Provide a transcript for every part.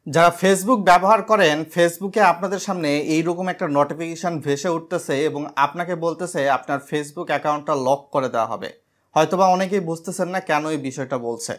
যারা ফেসবুক ব্যবহার করেন, ফেসবুকে আপনাদের সামনে এইরকম একটা নোটিফিকেশন ভেসে উঠতেছে এবং আপনাকে বলতেছে আপনার ফেসবুক অ্যাকাউন্টটা লক করে দেওয়া হবে। হয়তোবা অনেকেই বুঝতেছেন না কেন এই বিষয়টা বলছে।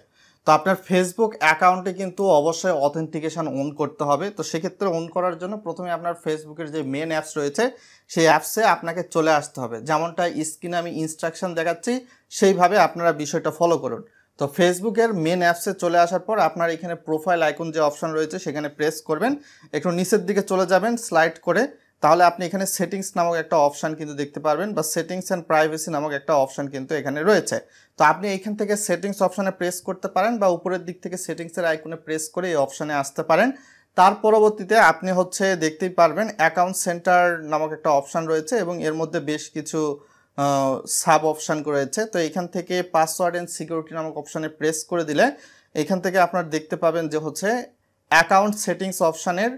তো আপনার ফেসবুক অ্যাকাউন্টে কিন্তু অবশ্যই অথেন্টিকেশন অন করতে হবে। তো সেক্ষেত্রে অন করার জন্য প্রথমে আপনার ফেসবুকের যে মেন অ্যাপস রয়েছে সেই অ্যাপসে আপনাকে চলে আসতে হবে। যেমনটা স্ক্রিনে আমি ইনস্ট্রাকশন দেখাচ্ছি সেইভাবে আপনারা বিষয়টা ফলো করুন। তো ফেসবুকের মেন অ্যাপসে চলে আসার পর আপনার এখানে প্রোফাইল আইকন যে অপশন রয়েছে সেখানে প্রেস করবেন, একটু নিচের দিকে চলে যাবেন স্লাইড করে, তাহলে আপনি এখানে সেটিংস নামক একটা অপশান কিন্তু দেখতে পারবেন, বা সেটিংস অ্যান্ড প্রাইভেসি নামক একটা অপশান কিন্তু এখানে রয়েছে। তো আপনি এইখান থেকে সেটিংস অপশানে প্রেস করতে পারেন বা উপরের দিক থেকে সেটিংসের আইকনে প্রেস করে এই অপশানে আসতে পারেন। তার পরবর্তীতে আপনি দেখতেই পারবেন অ্যাকাউন্ট সেন্টার নামক একটা অপশান রয়েছে এবং এর মধ্যে বেশ কিছু সাব অপশান রয়েছে। তো এখান থেকে পাসওয়ার্ড অ্যান্ড সিকিউরিটি নামক অপশানে প্রেস করে দিলে এখান থেকে আপনার দেখতে পাবেন যে অ্যাকাউন্ট সেটিংস অপশানের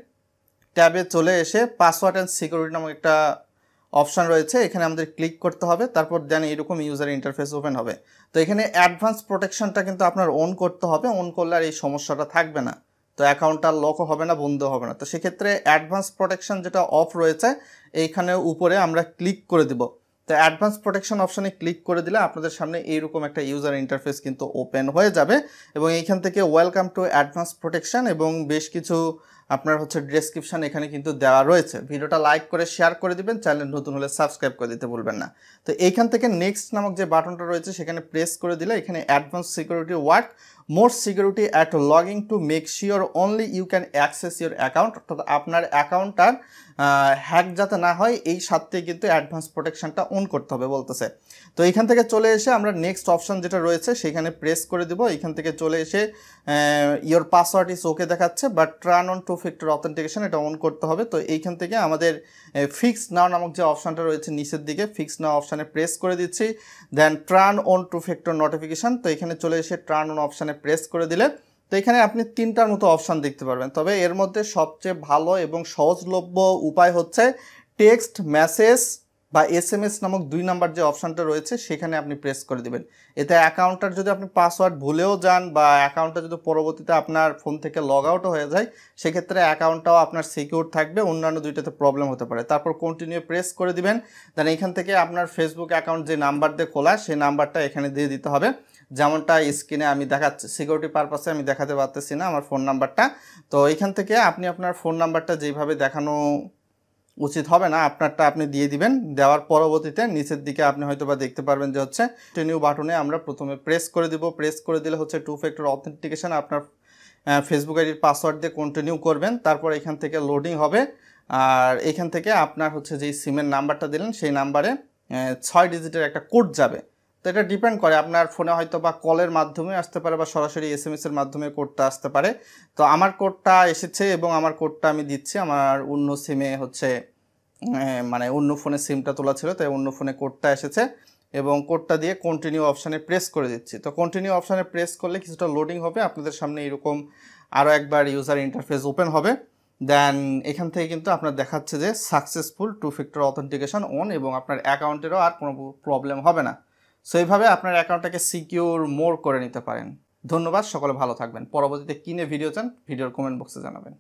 ট্যাবে চলে এসে পাসওয়ার্ড অ্যান্ড সিকিউরিটি নামক একটা অপশান রয়েছে, এখানে আমাদের ক্লিক করতে হবে। তারপর দেন এরকম ইউজার ইন্টারফেস ওপেন হবে। তো এখানে অ্যাডভান্স প্রোটেকশনটা কিন্তু আপনার অন করতে হবে, অন করলে আর এই সমস্যাটা থাকবে না। তো অ্যাকাউন্টটা লকও হবে না, বন্ধ হবে না। তো সেক্ষেত্রে অ্যাডভান্স প্রোটেকশন যেটা অফ রয়েছে এইখানে উপরে আমরা ক্লিক করে দিব। তো অ্যাডভান্স প্রোটেকশন অপশানে ক্লিক করে দিলে আপনাদের সামনে এইরকম একটা ইউজার ইন্টারফেস কিন্তু ওপেন হয়ে যাবে এবং এইখান থেকে ওয়েলকাম টু অ্যাডভান্স প্রোটেকশন এবং বেশ কিছু আপনার ডেসক্রিপশন এখানে কিন্তু দেওয়া রয়েছে। ভিডিওটা লাইক করে শেয়ার করে দিবেন, চ্যানেল নতুন হলে সাবস্ক্রাইব করে দিতে ভুলবেন না। তো এইখান থেকে নেক্সট নামক যে বাটনটা রয়েছে সেখানে প্রেস করে দিলে এখানে advance security work more security at logging to make sure only you can access your account, অর্থাৎ আপনার অ্যাকাউন্টটার হ্যাক যাতে না হয় এই সাথে কিন্তু অ্যাডভান্স প্রোটেকশনটা অন করতে হবে বলতেছে। তো এইখান থেকে চলে এসে আমরা নেক্সট অপশন যেটা রয়েছে সেখানে প্রেস করে দিব। এইখান থেকে চলে এসে ইয়োর পাসওয়ার্ড ইজ ওকে দেখাচ্ছে, but turn on two factor authentication এটা অন করতে হবে। তো এইখান থেকে আমাদের ফিক্স নাও নামক যে অপশানটা রয়েছে নিচের দিকে ফিক্স নাও অপশানে প্রেস করে দিচ্ছি, then turn on two factor notification. তো এখানে চলে এসে টার্ন অন অপশানে প্রেস করে দিলে তো এখানে আপনি তিনটার মতো অপশান দেখতে পারবেন। তবে এর মধ্যে সবচেয়ে ভালো এবং সহজলভ্য উপায় হচ্ছে টেক্সট মেসেজ বা SMS নামক 2 নাম্বার যে অপশানটা রয়েছে সেখানে আপনি প্রেস করে দিবেন। এতে অ্যাকাউন্টটার যদি আপনি পাসওয়ার্ড ভুলেও যান বা অ্যাকাউন্টটা যদি পরবর্তীতে আপনার ফোন থেকে লগ আউটও হয়ে যায় সেক্ষেত্রে অ্যাকাউন্টটাও আপনার সিকিউর থাকবে, অন্যান্য দুইটাতে প্রবলেম হতে পারে। তারপর কন্টিনিউ প্রেস করে দিবেন। দেন এখান থেকে আপনার ফেসবুক অ্যাকাউন্ট যে নাম্বার দিয়ে খোলা সেই নাম্বারটা এখানে দিয়ে দিতে হবে, যেমনটা স্ক্রিনে আমি দেখাচ্ছি। সিকিউরিটি পারপাসে আমি দেখাতে পারতেছি না আমার ফোন নাম্বারটা। তো এখান থেকে আপনি আপনার ফোন নাম্বারটা যেভাবে দেখানো উচিত হবে না আপনারটা আপনি দিয়ে দিবেন। দেওয়ার পরবর্তীতে নিচের দিকে আপনি হয়তোবা দেখতে পারবেন যে কন্টিনিউ বাটনে আমরা প্রথমে প্রেস করে দিব। প্রেস করে দিলে টু ফ্যাক্টর অথেন্টিকেশন আপনার ফেসবুক আইডির পাসওয়ার্ড দিয়ে কন্টিনিউ করবেন। তারপর এখান থেকে লোডিং হবে আর এখান থেকে আপনার যেই সিমের নাম্বারটা দিলেন সেই নাম্বারে 6 ডিজিটের একটা কোড যাবে। তো এটা ডিপেন্ড করে আপনার ফোনে হয়তো বা কলের মাধ্যমে আসতে পারে বা সরাসরি SMS এর মাধ্যমে কোডটা আসতে পারে। তো আমার কোডটা এসেছে এবং আমার কোডটা আমি দিচ্ছি। আমার অন্য সিমে মানে অন্য ফোনে সিমটা তোলা ছিল, তাই অন্য ফোনে কোডটা এসেছে এবং কোডটা দিয়ে কন্টিনিউ অপশানে প্রেস করে দিচ্ছি। তো কন্টিনিউ অপশানে প্রেস করলে কিছুটা লোডিং হবে, আপনাদের সামনে এরকম আরও একবার ইউজার ইন্টারফেস ওপেন হবে। দেন এখান থেকে কিন্তু আপনার দেখাচ্ছে যে successful two factor authentication on এবং আপনার অ্যাকাউন্টেরও আর কোনো প্রবলেম হবে না। সো এইভাবে আপনার অ্যাকাউন্টটাকে সিকিউর মোর করে নিতে পারেন। ধন্যবাদ, সকলে ভালো থাকবেন। পরবর্তীতে কিনে ভিডিও চান ভিডিওর কমেন্ট বক্সে জানাবেন।